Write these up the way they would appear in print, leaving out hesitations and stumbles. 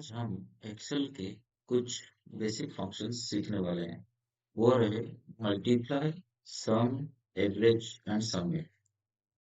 आज हम एक्सेल के कुछ बेसिक फंक्शंस सीखने वाले हैं। वो रहे मल्टीप्लाई, सम, एवरेज एंड समेट।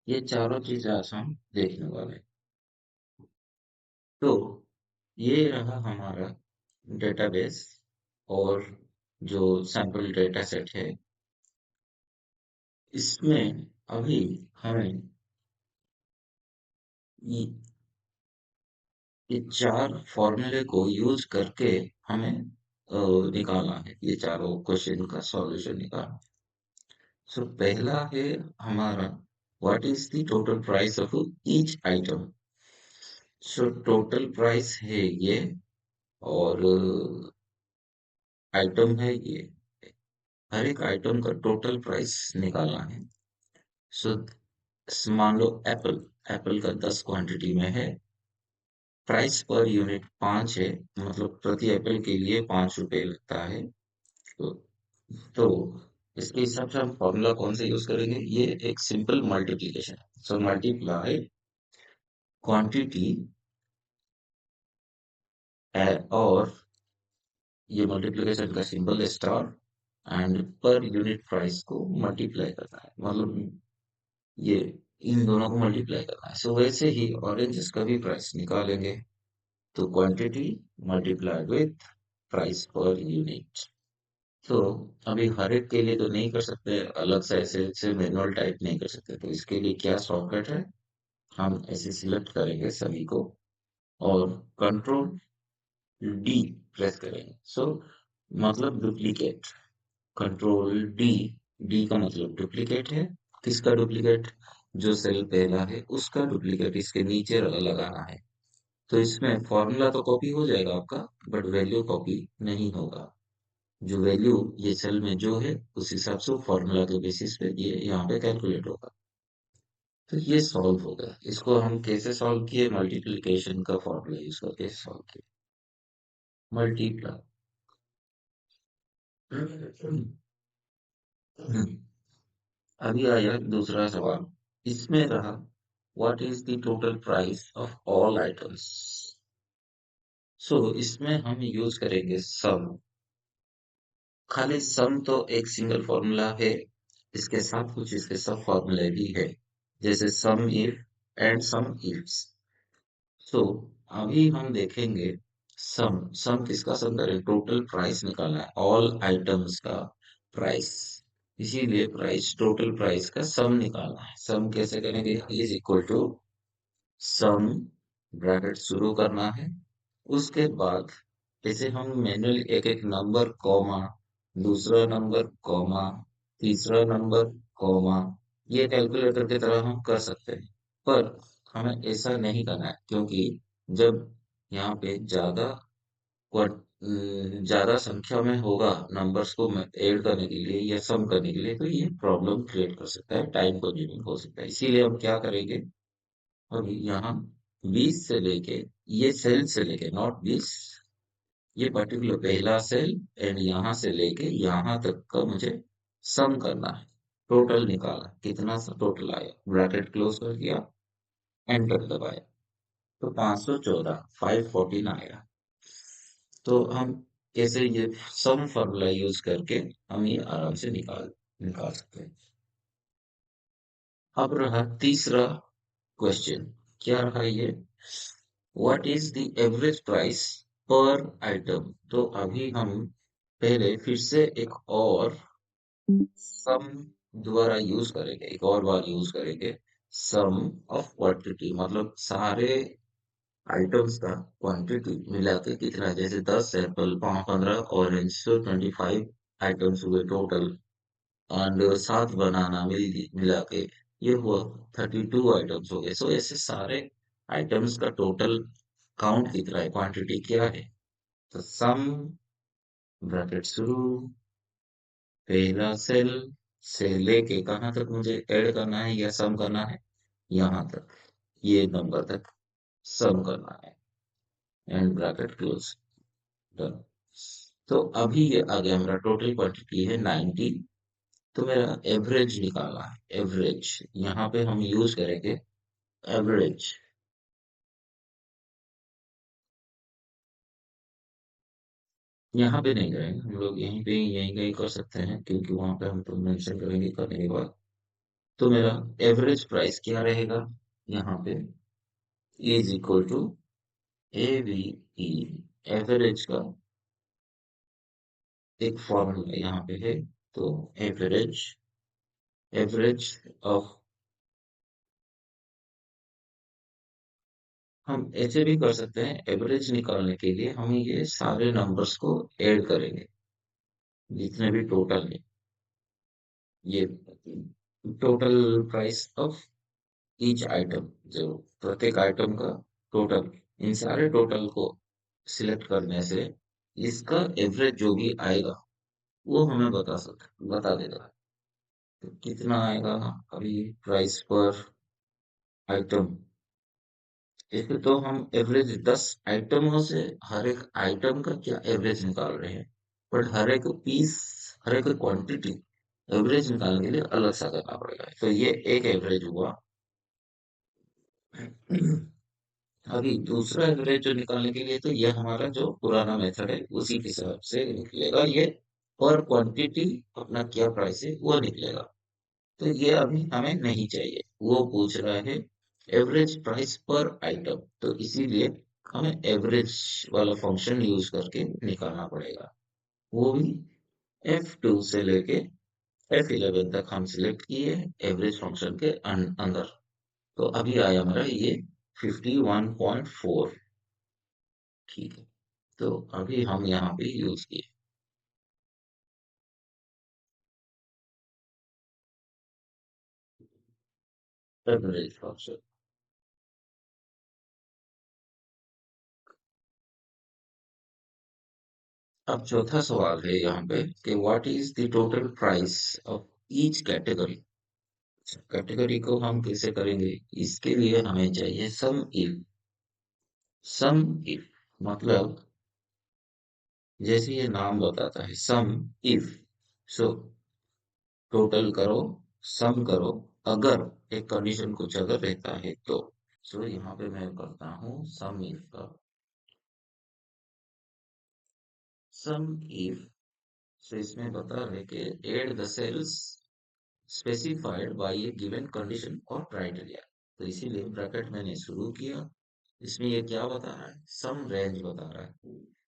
ये चारों चीजें आज हम देखने वाले हैं। तो ये रहा हमारा डेटाबेस और जो सैंपल डेटा सेट है। इसमें अभी हमें ये ये चार फॉर्मूले को यूज करके हमें निकालना है, ये चारों क्वेश्चन का सॉल्यूशन निकालना। सो पहला है हमारा what is the total price of each item. So total price है ये और आइटम है ये। हर एक आइटम का टोटल प्राइस निकालना है। सो मान लो एप्पल एप्पल का 10 क्वांटिटी में है। प्राइस पर यूनिट 5 है, मतलब प्रति एप्पल के लिए 5 रुपए लगता है। तो, तो इसके हिसाब से हम फॉर्मूला कौन सा यूज करेंगे? ये एक simple multiplication. So multiply quantity और ये मल्टीप्लिकेशन का symbol star and per unit price को मल्टीप्लाई करना है, मतलब ये इन दोनों को मल्टीप्लाई करना है। सो वैसे ही ऑरेंजेस का भी प्राइस निकालेंगे। तो quantity multiplied with price per unit. तो अभी हर एक के लिए तो नहीं कर सकते, अलग से ऐसे मैनुअल टाइप नहीं कर सकते। तो इसके लिए क्या शॉर्टकट है, हम ऐसे सिलेक्ट करेंगे सभी को और कंट्रोल डी प्रेस करेंगे। सो मतलब डुप्लीकेट, कंट्रोल डी। डी का मतलब डुप्लीकेट है। किसका डुप्लीकेट? जो सेल पहला है उसका डुप्लीकेट इसके नीचे लगाना है। तो इसमें फॉर्मूला तो कॉपी हो जाएगा आपका, बट वैल्यू कॉपी नहीं होगा। जो वैल्यू ये सेल में जो है उस हिसाब से फॉर्मूला के बेसिस पे ये यहाँ पे कैलकुलेट होगा। तो ये सॉल्व हो गया। इसको हम कैसे सॉल्व किए? मल्टीप्लिकेशन का फॉर्मूला यूज करके सॉल्व किए। मल्टीप्लाई। अभी आया दूसरा सवाल। इसमें रहा what is the total price of all items. So इसमें हम यूज करेंगे सम। खाली सम तो एक सिंगल फॉर्मूला है, इसके साथ कुछ इसके सब फॉर्मूले भी है, जैसे सम इफ एंड सम इफ्स। सो अभी हम देखेंगे सम। सम किसका सम करें? टोटल प्राइस निकालना है, ऑल आइटम्स का प्राइस। इसीलिए प्राइस, टोटल प्राइस का सम निकालना है। सम कैसे करेंगे? Is equal to sum, bracket शुरू करना है। उसके बाद जैसे हम मैन्युअली एक एक नंबर कॉमा, दूसरा नंबर कॉमा, तीसरा नंबर कॉमा, ये कैलकुलेटर की तरह हम कर सकते हैं। पर हमें ऐसा नहीं करना है, क्योंकि जब यहाँ पे ज्यादा संख्या में होगा नंबर्स को ऐड करने के लिए या सम करने के लिए, तो ये प्रॉब्लम क्रिएट कर सकता है, टाइम कंज्यूमिंग हो सकता है। इसीलिए हम क्या करेंगे, अभी यहाँ 20 से लेके, ये सेल से लेके, नॉट 20, ये पर्टिकुलर पहला सेल एंड यहाँ से लेके यहाँ तक का मुझे सम करना है। टोटल निकाला, कितना सा टोटल आया, ब्रैकेट क्लोज कर दिया, एंटर दबाया। तो 514, 514 आया। तो हम कैसे ये सम फॉर्मूला यूज करके हम ये आराम से निकाल निकाल सकते हैं। अब रहा तीसरा क्वेश्चन। क्या रहा ये? What is the average price पर आइटम। तो अभी हम पहले फिर से एक और सम दोबारा यूज करेंगे, एक और बार यूज करेंगे। सम ऑफ क्वांटिटी, मतलब सारे आइटम्स का क्वांटिटी मिला के कितना है। जैसे 10 एप्पल, 15 ऑरेंज, तो 25 आइटम्स हुए टोटल। एंड 7 बनाना मिला के ये हुआ 32 आइटम्स हो गए। सो ऐसे सारे आइटम्स का टोटल काउंट कितना है, क्वांटिटी क्या है। तो सम, ब्रैकेट शुरू, पहला सेल से लेके कहाँ तक मुझे ऐड करना है या सम करना है, यहाँ तक, ये नंबर तक सम करना है, एंड ब्रैकेट क्लोज, डन। तो अभी ये आ गया, मेरा टोटल क्वांटिटी है 90। तो मेरा एवरेज निकालना है। एवरेज यहाँ पे हम यूज करेंगे एवरेज। यहाँ पे नहीं करेंगे हम लोग, यहीं पे यहीं कहीं कर सकते हैं, क्योंकि वहां पे हम तो मेंशन करेंगे करने के बाद। तो मेरा एवरेज प्राइस क्या रहेगा यहाँ पे, is equal to A B E, average का एक फॉर्मूला यहाँ पे है। तो एवरेज, एवरेज ऑफ, हम ऐसे भी कर सकते हैं, एवरेज निकालने के लिए हम ये सारे नंबर्स को ऐड करेंगे, जितने भी टोटल है, ये total price of each item, जो प्रत्येक आइटम का टोटल, इन सारे टोटल को सिलेक्ट करने से इसका एवरेज जो भी आएगा वो हमें बता देगा। तो कितना आएगा अभी प्राइस पर आइटम, इसमें तो हम एवरेज 10 आइटमों से हर एक आइटम का क्या एवरेज निकाल रहे हैं, बट हर एक पीस, हर एक क्वांटिटी एवरेज निकालने के लिए अलग सा करना पड़ेगा। तो ये एक एवरेज हुआ। अभी दूसरा एवरेज जो निकालने के लिए, तो ये हमारा जो पुराना मेथड है उसी के हिसाब से निकलेगा, ये पर क्वांटिटी अपना क्या प्राइस है वो निकलेगा। तो ये अभी हमें नहीं चाहिए, वो पूछ रहा है एवरेज प्राइस पर आइटम, तो इसीलिए हमें एवरेज वाला फंक्शन यूज करके निकालना पड़ेगा। वो भी F2 से लेके F11 तक हम सिलेक्ट किए एवरेज फंक्शन के अंदर। तो अभी आया हमारा ये 51.4। ठीक है, तो अभी हम यहाँ पे यूज किए एवरेज फंक्शन। अब चौथा सवाल है यहाँ पे कि what is the total price of each category. Category को हम कैसे करेंगे, इसके लिए हमें चाहिए सम इफ। सम इफ मतलब जैसे ये नाम बताता है सम इफ, सो टोटल करो, सम करो, अगर एक कंडीशन कुछ अगर रहता है तो। सो यहाँ पे मैं करता हूँ सम इफ का, सम इफ। सो इसमें बता रहे कि add the cells specified by a given condition और क्राइटेरिया। तो इसीलिए ब्रैकेट मैंने शुरू किया। इसमें ये क्या बता रहा है, सम रेंज बता रहा है,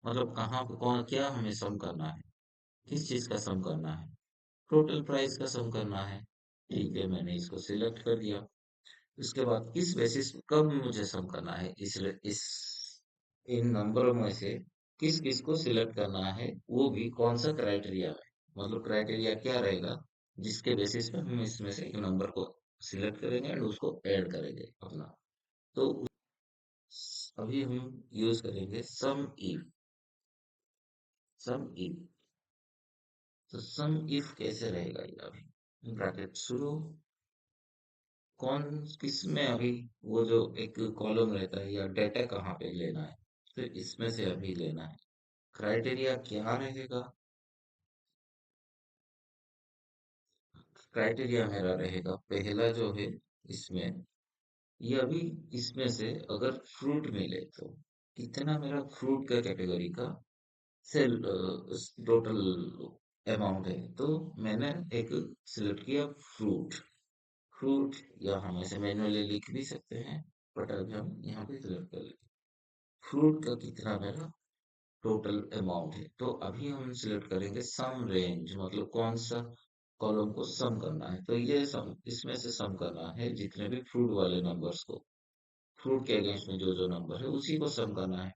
मतलब कहाँ पे कौन क्या हमें सम करना है, किस चीज का सम करना है, टोटल प्राइस का सम करना है। ठीक है, मैंने इसको सिलेक्ट कर दिया। उसके बाद किस बेसिस कब मुझे सम करना है, इस इन नंबरों में से किस किस को सिलेक्ट करना है, वो भी कौन सा क्राइटेरिया है, मतलब क्राइटेरिया क्या रहेगा जिसके बेसिस पे हम इसमें से एक नंबर को सिलेक्ट करेंगे और उसको ऐड करेंगे अपना। तो अभी हम यूज करेंगे सम इफ। सम इफ, तो सम इफ कैसे रहेगा ये, अभी ब्रैकेट शुरू, कौन किस में अभी वो जो एक कॉलम रहता है या डेटा कहाँ पे लेना है, तो इसमें से अभी लेना है। क्राइटेरिया क्या रहेगा, क्राइटेरिया मेरा रहेगा पहला जो है इसमें, ये अभी इसमें से अगर फ्रूट मिले तो कितना मेरा फ्रूट का कैटेगरी का सेल टोटल अमाउंट है। तो मैंने एक सिलेक्ट किया फ्रूट। फ्रूट, या हम ऐसे मैन्युअली लिख भी सकते हैं, बट अभी हम यहाँ पे सिलेक्ट कर लेते हैं फ्रूट का कितना मेरा टोटल अमाउंट है। तो अभी हम सिलेक्ट करेंगे सम रेंज, मतलब कौन सा कॉलम को सम करना है, तो ये सम, इसमें से सम करना है जितने भी फ्रूट वाले नंबर्स को, फ्रूट के अगेंस्ट में जो जो नंबर है उसी को सम करना है।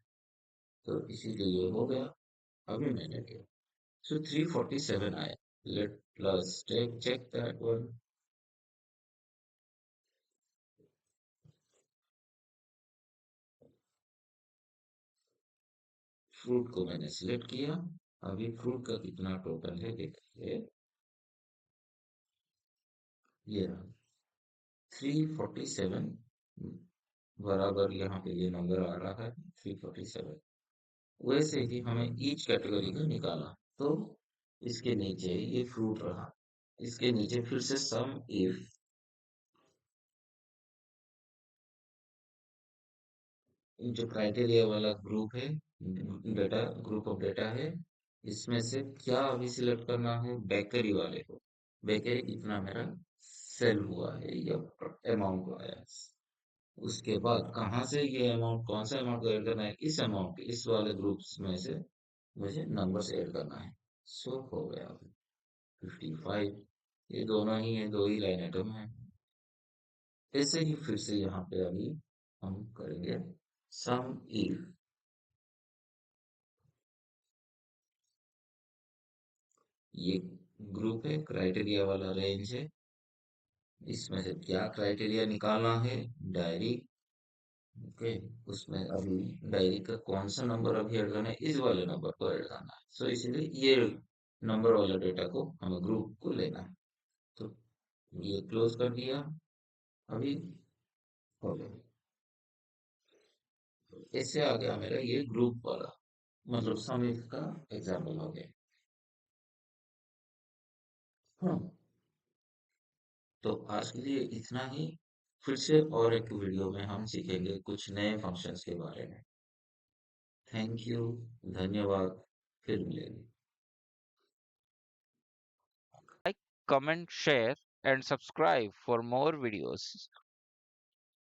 तो इसीलिए ये हो गया। अभी मैंने किया, सो 347 आया। Let plus check check that one. Fruit को मैंने सिलेक्ट किया। अभी फ्रूट का कितना टोटल है देखिए, ये रहा 347, बराबर यहाँ पे ये नंबर आ रहा है 347। वैसे ही हमें ईच कैटेगरी का निकाला, तो इसके नीचे ये फ्रूट रहा, इसके नीचे फिर से सम इफ, जो क्राइटेरिया वाला ग्रुप है, डेटा ग्रुप ऑफ डेटा है, इसमें से क्या अभी सिलेक्ट करना है, बेकरी वाले को। बेकरी कितना मेरा सेल हुआ है या अमाउंट आया है। उसके बाद कहाँ से ये अमाउंट, कौन सा अमाउंट ऐड करना है, इस अमाउंट इस वाले ग्रुप्स में से मुझे नंबर्स ऐड करना है। सो हो गया 55। ये दोनों ही है, दो ही लाइन आइटम है। ऐसे ही फिर से यहाँ पे अभी हम करेंगे सम इफ। ये ग्रुप है, क्राइटेरिया वाला रेंज है। इसमें से क्या क्राइटेरिया निकालना है, डायरी। ओके, उसमें अभी डायरी का कौन सा नंबर अभी ऐड करना है, इस वाले नंबर को ऐड करना है। सो इसीलिए ये नंबर वाला डेटा को हमें ग्रुप को लेना है। तो ये क्लोज कर दिया अभी। हो गया। इससे आ गया मेरा ये ग्रुप वाला, मतलब समित का एग्जाम्पल हो गया। हाँ, तो आज के लिए इतना ही। फिर से और एक वीडियो में हम सीखेंगे कुछ नए फंक्शंस के बारे में। थैंक यू, धन्यवाद। फिर मिलेंगे। Like, comment, share, and subscribe for more videos.